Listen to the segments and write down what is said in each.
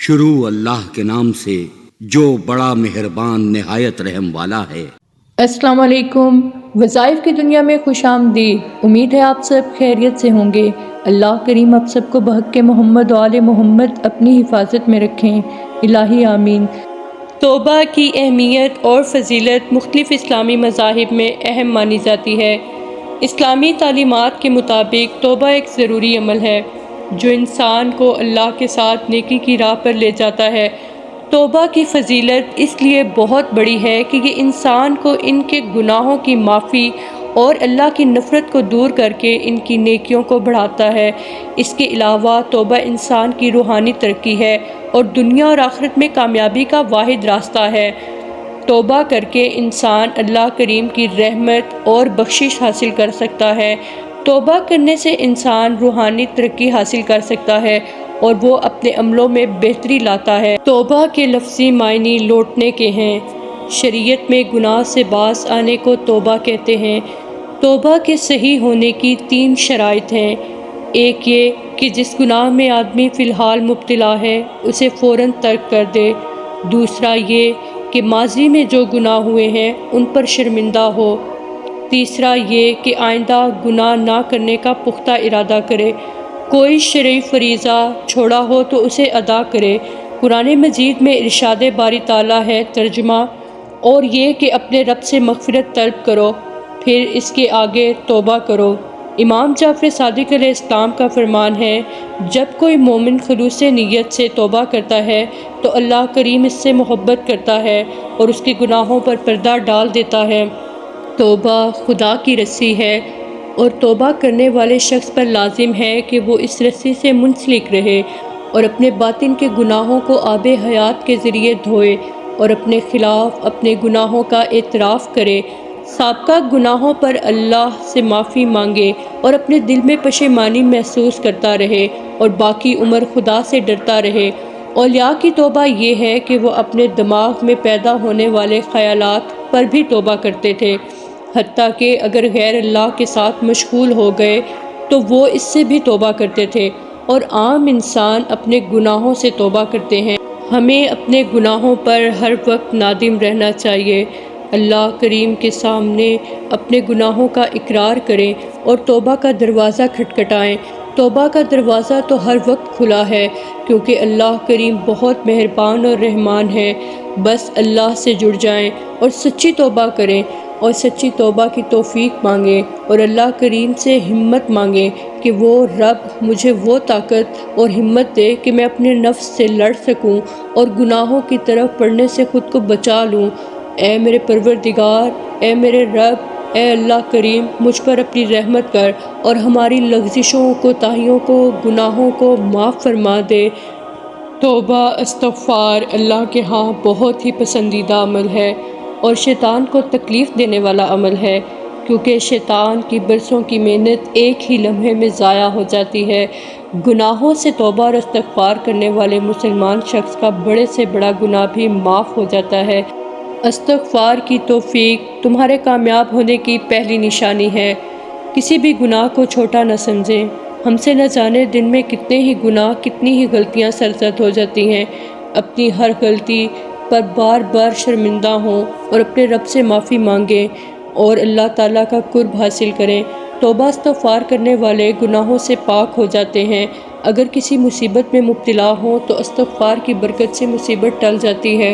شروع اللہ کے نام سے جو بڑا مہربان نہایت رحم والا ہے۔ السلام علیکم۔ وظائف کی دنیا میں خوش آمدید۔ امید ہے آپ سب خیریت سے ہوں گے۔ اللہ کریم آپ سب کو بحق محمد و آل محمد اپنی حفاظت میں رکھیں، الہی آمین۔ توبہ کی اہمیت اور فضیلت مختلف اسلامی مذاہب میں اہم مانی جاتی ہے۔ اسلامی تعلیمات کے مطابق توبہ ایک ضروری عمل ہے جو انسان کو اللہ کے ساتھ نیکی کی راہ پر لے جاتا ہے۔ توبہ کی فضیلت اس لیے بہت بڑی ہے کہ یہ انسان کو ان کے گناہوں کی معافی اور اللہ کی نفرت کو دور کر کے ان کی نیکیوں کو بڑھاتا ہے۔ اس کے علاوہ توبہ انسان کی روحانی ترقی ہے اور دنیا اور آخرت میں کامیابی کا واحد راستہ ہے۔ توبہ کر کے انسان اللہ کریم کی رحمت اور بخشش حاصل کر سکتا ہے۔ توبہ کرنے سے انسان روحانی ترقی حاصل کر سکتا ہے اور وہ اپنے عملوں میں بہتری لاتا ہے۔ توبہ کے لفظی معنی لوٹنے کے ہیں۔ شریعت میں گناہ سے باز آنے کو توبہ کہتے ہیں۔ توبہ کے صحیح ہونے کی 3 شرائط ہیں۔ ایک یہ کہ جس گناہ میں آدمی فی الحال مبتلا ہے اسے فوراً ترک کر دے۔ دوسرا یہ کہ ماضی میں جو گناہ ہوئے ہیں ان پر شرمندہ ہو۔ تیسرا یہ کہ آئندہ گناہ نہ کرنے کا پختہ ارادہ کرے۔ کوئی شرعی فریضہ چھوڑا ہو تو اسے ادا کرے۔ قرآن مجید میں ارشاد باری تعالیٰ ہے ترجمہ، اور یہ کہ اپنے رب سے مغفرت طلب کرو پھر اس کے آگے توبہ کرو۔ امام جعفر صادق علیہ السلام کا فرمان ہے، جب کوئی مومن خلوص نیت سے توبہ کرتا ہے تو اللہ کریم اس سے محبت کرتا ہے اور اس کے گناہوں پر پردہ ڈال دیتا ہے۔ توبہ خدا کی رسی ہے اور توبہ کرنے والے شخص پر لازم ہے کہ وہ اس رسی سے منسلک رہے اور اپنے باطن کے گناہوں کو آب حیات کے ذریعے دھوئے اور اپنے خلاف اپنے گناہوں کا اعتراف کرے، سابقہ گناہوں پر اللہ سے معافی مانگے اور اپنے دل میں پشیمانی محسوس کرتا رہے اور باقی عمر خدا سے ڈرتا رہے۔ اولیاء کی توبہ یہ ہے کہ وہ اپنے دماغ میں پیدا ہونے والے خیالات پر بھی توبہ کرتے تھے، حتیٰ کہ اگر غیر اللہ کے ساتھ مشغول ہو گئے تو وہ اس سے بھی توبہ کرتے تھے، اور عام انسان اپنے گناہوں سے توبہ کرتے ہیں۔ ہمیں اپنے گناہوں پر ہر وقت نادم رہنا چاہیے، اللہ کریم کے سامنے اپنے گناہوں کا اقرار کریں اور توبہ کا دروازہ کھٹکھٹائیں۔ توبہ کا دروازہ تو ہر وقت کھلا ہے کیونکہ اللہ کریم بہت مہربان اور رحمان ہے۔ بس اللہ سے جڑ جائیں اور سچی توبہ کریں اور سچی توبہ کی توفیق مانگیں اور اللہ کریم سے ہمت مانگیں کہ وہ رب مجھے وہ طاقت اور ہمت دے کہ میں اپنے نفس سے لڑ سکوں اور گناہوں کی طرف بڑھنے سے خود کو بچا لوں۔ اے میرے پروردگار، اے میرے رب، اے اللہ کریم، مجھ پر اپنی رحمت کر اور ہماری لغزشوں، کوتاہیوں کو، گناہوں کو معاف فرما دے۔ توبہ استغفار اللہ کے ہاں بہت ہی پسندیدہ عمل ہے اور شیطان کو تکلیف دینے والا عمل ہے، کیونکہ شیطان کی برسوں کی محنت ایک ہی لمحے میں ضائع ہو جاتی ہے۔ گناہوں سے توبہ اور استغفار کرنے والے مسلمان شخص کا بڑے سے بڑا گناہ بھی معاف ہو جاتا ہے۔ استغفار کی توفیق تمہارے کامیاب ہونے کی پہلی نشانی ہے۔ کسی بھی گناہ کو چھوٹا نہ سمجھیں۔ ہم سے نہ جانے دن میں کتنے ہی گناہ، کتنی ہی غلطیاں سرزد ہو جاتی ہیں۔ اپنی ہر غلطی پر بار بار شرمندہ ہوں اور اپنے رب سے معافی مانگیں اور اللہ تعالیٰ کا قرب حاصل کریں۔ توبہ استغفار کرنے والے گناہوں سے پاک ہو جاتے ہیں۔ اگر کسی مصیبت میں مبتلا ہوں تو استغفار کی برکت سے مصیبت ٹل جاتی ہے۔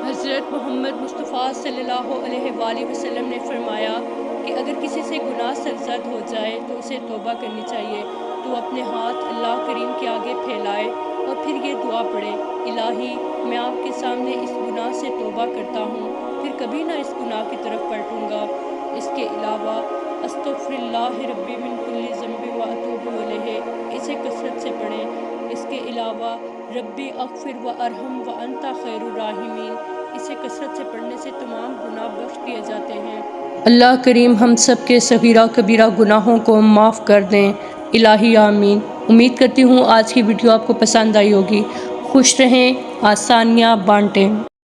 حضرت محمد مصطفیٰ صلی اللہ علیہ وآلہ وسلم نے فرمایا کہ اگر کسی سے گناہ سرزد ہو جائے تو اسے توبہ کرنی چاہیے، تو اپنے ہاتھ اللہ کریم کے آگے پھیلائے اور پھر یہ دعا پڑھے، الہی میں آپ کے سامنے اس گناہ سے توبہ کرتا ہوں، پھر کبھی نہ اس گناہ کی طرف پلٹوں گا۔ اس کے علاوہ استغفر اللہ ربی من کل ذنب واتوب الیہ، اسے کثرت سے پڑھیں۔ اس کے علاوہ ربی اغفر وارحم وانت خیر الراحمین، اسے کثرت سے پڑھنے سے تمام گناہ بخش دیے جاتے ہیں۔ اللہ کریم ہم سب کے صغیرہ کبیرہ گناہوں کو معاف کر دیں، الہی آمین۔ امید کرتی ہوں آج کی ویڈیو آپ کو پسند آئی ہوگی۔ خوش رہیں، آسانیاں بانٹیں۔